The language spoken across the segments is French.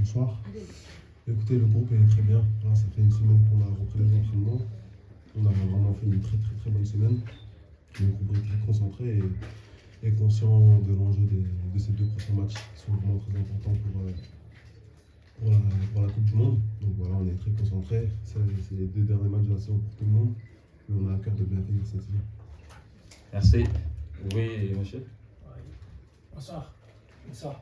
Bonsoir. Écoutez, le groupe est très bien. Là, ça fait une semaine qu'on a repris les entraînements. On a vraiment fait une très bonne semaine. Le groupe est très concentré et conscient de l'enjeu de ces deux prochains matchs qui sont vraiment très importants pour la Coupe du Monde. Donc voilà, on est très concentré. C'est les deux derniers matchs de la saison pour tout le monde. Mais on a à cœur de bien finir cette saison. Merci. Oui, monsieur. Oui. Bonsoir. Bonsoir.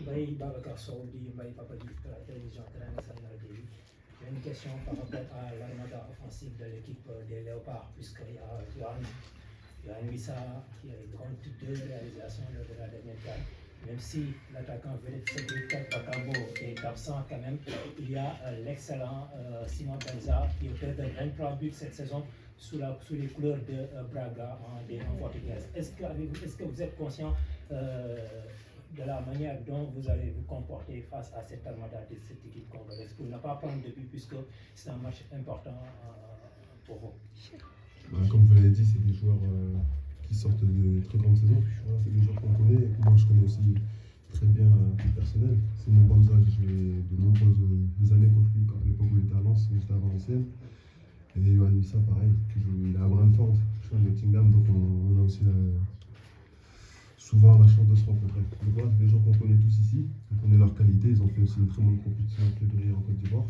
Mbaye Babacar Sow di Mbaye Papadi de la télévision internationale TV. J'ai une question par rapport à l'armada offensive de l'équipe des Léopards, puisqu'il y a Yohan Wissa qui compte 2 réalisations lors de la dernière CAN. Même si l'attaquant vedette Cédric Bakabo est absent quand même, il y a l'excellent Simon Benza qui est auteur de 23 buts cette saison sous les couleurs de Braga en portugaise. Est-ce que vous êtes conscient de la manière dont vous allez vous comporter face à cette armada de cette équipe congolaise pour ne pas prendre de but puisque c'est un match important pour vous? Comme vous l'avez dit, c'est des joueurs qui sortent de très grandes saisons. Voilà, c'est des joueurs qu'on connaît et que moi je connais aussi très bien à titre personnel. Simon Banza, j'ai joué de nombreuses années contre lui quand à l'époque où il était à Lens, j'étais à Valenciennes. Et Yohan Wissa, pareil, il est à Brentford, je suis à Nottingham, donc on a aussi souvent la chance de se rencontrer. Donc voilà, c'est des gens qu'on connaît tous ici, on connaît leur qualité, ils ont fait aussi une très bonne compétition en février en Côte d'Ivoire.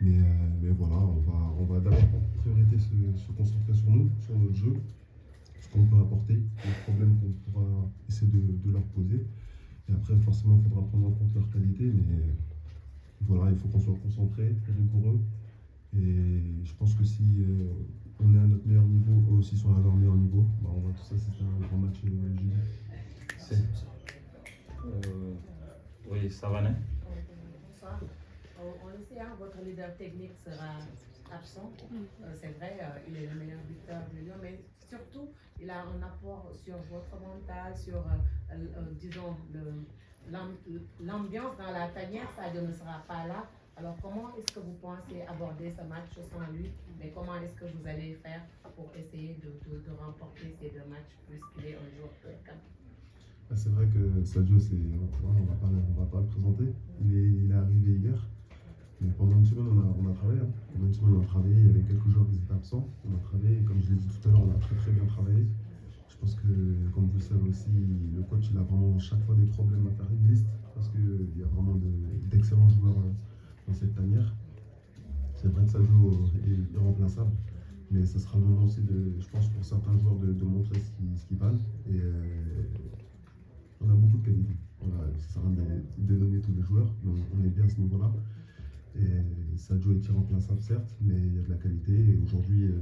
Mais voilà, on va d'abord en priorité se concentrer sur nous, sur notre jeu, ce qu'on peut apporter, les problèmes qu'on pourra essayer de leur poser. Et après, forcément, il faudra prendre en compte leur qualité, mais voilà, il faut qu'on soit concentré, rigoureux. Et je pense que si on est à notre meilleur niveau, eux aussi sont à leur meilleur niveau, bah on va tous assister à un grand match jeudi. Oui, Savané. Bonsoir. On le sait, hein, votre leader technique sera absent. C'est vrai, il est le meilleur buteur de Lyon, mais surtout, il a un apport sur votre mental, sur, disons, l'ambiance dans la tanière. Sadio ne sera pas là. Alors, comment est-ce que vous pensez aborder ce match sans lui? Mais comment est-ce que vous allez faire pour essayer de remporter ces 2 matchs puisqu'il est un joueur de camp? C'est vrai que Sadio, on va pas le présenter. Il est arrivé hier. Mais pendant une semaine, on a travaillé. Hein. Pendant une semaine, on a travaillé. Il y avait quelques joueurs qui étaient absents. On a travaillé. Et comme je l'ai dit tout à l'heure, on a très bien travaillé. Je pense que, comme vous le savez aussi, le coach, il a vraiment chaque fois des problèmes à faire une liste. Parce qu'il y a vraiment d'excellents joueurs dans cette tanière. C'est vrai que Sadio est irremplaçable. Mais ce sera le moment aussi, je pense, pour certains joueurs de montrer ce qu'ils valent. Et on a beaucoup de qualités. Ça sert à rien de dénommer tous les joueurs, mais on est bien à ce niveau-là. Et Sadio est irremplaçable certes, mais il y a de la qualité. Et aujourd'hui,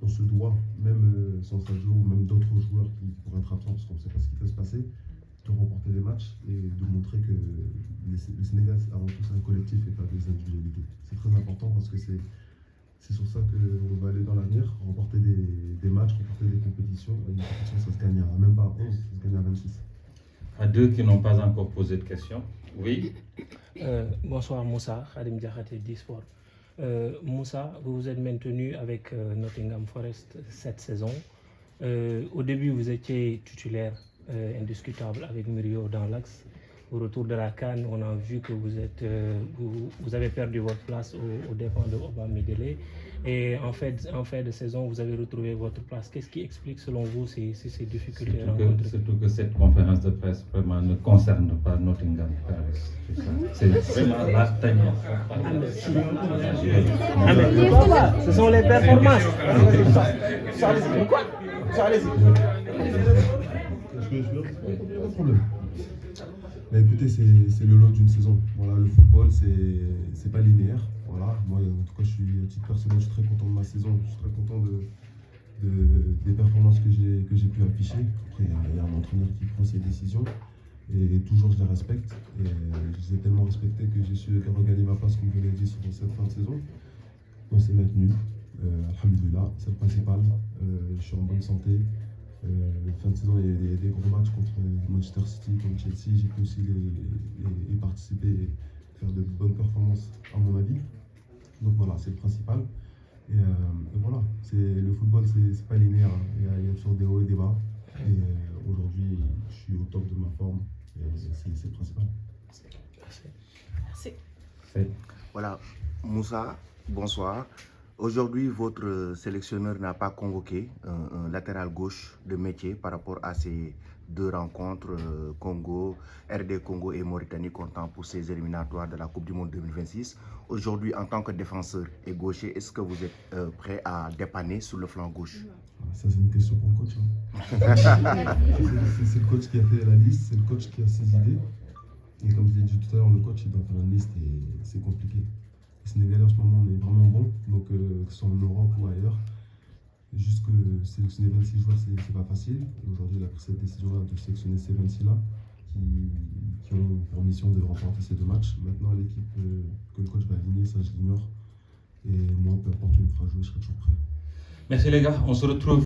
on se doit, même sans Sadio ou même d'autres joueurs qui pourraient être absents, parce qu'on ne sait pas ce qui peut se passer, de remporter les matchs et de montrer que le Sénégal, c'est avant tout un collectif et pas des individualités. C'est très important parce que c'est sur ça qu'on va aller dans l'avenir, remporter des matchs, remporter des compétitions. Une compétition, ça se gagne même pas à 11, ça se gagne à 26. À 2 qui n'ont pas encore posé de questions. Oui. Bonsoir Moussa, Khadim Diakhaté d'eSport. Moussa, vous vous êtes maintenu avec Nottingham Forest cette saison. Au début, vous étiez titulaire indiscutable avec Murillo dans l'axe. Au retour de la CAN, on a vu que vous avez perdu votre place aux dépens de Oba Medele. Et en fin de saison, vous avez retrouvé votre place. Qu'est-ce qui explique selon vous ces difficultés rencontrées? Surtout que cette conférence de presse vraiment ne concerne pas Nottingham Forest. C'est vraiment la tanière. Ce sont les performances. Pas de problème. Mais écoutez, c'est le lot d'une saison. Voilà, le football, c'est pas linéaire. Voilà, moi, en tout cas, à titre personnel, je suis très content de ma saison. Je suis très content des performances que j'ai pu afficher. Après, il y a un entraîneur qui prend ses décisions. Et toujours, je les respecte. Et je les ai tellement respectés que j'ai su regagner ma place, comme je l'ai dit, sur cette fin de saison. On s'est maintenu. Alhamdoulilah, c'est le principal. Je suis en bonne santé. Fin de saison, il y a des gros matchs contre Manchester City, contre Chelsea. J'ai pu aussi y participer et faire de bonnes performances, à mon avis. Donc voilà, c'est le principal. Et voilà, le football, c'est pas linéaire. Hein. Il y a toujours des hauts et des bas. Et aujourd'hui, je suis au top de ma forme. Et c'est le principal. Merci. C'est- Voilà, Moussa, bonsoir. Aujourd'hui, votre sélectionneur n'a pas convoqué un latéral gauche de métier par rapport à ces deux rencontres Congo, RD Congo et Mauritanie comptant pour ces éliminatoires de la Coupe du Monde 2026. Aujourd'hui, en tant que défenseur et gaucher, est-ce que vous êtes prêt à dépanner sur le flanc gauche? Ça, c'est une question pour le coach. Hein. C'est le coach qui a fait la liste, c'est le coach qui a ses idées. Et comme je l'ai dit tout à l'heure, le coach il doit faire une liste et c'est compliqué. Les Sénégalais en ce moment on est vraiment bon, donc que ce soit en Europe ou ailleurs. Juste que sélectionner 26 joueurs c'est pas facile. Et aujourd'hui il a pris cette décision-là de sélectionner ces 26-là qui ont pour mission de remporter ces deux matchs. Maintenant l'équipe que le coach va aligner, ça je l'ignore. Et moi peu importe, tu me feras jouer, je serai toujours prêt. Merci les gars, on se retrouve.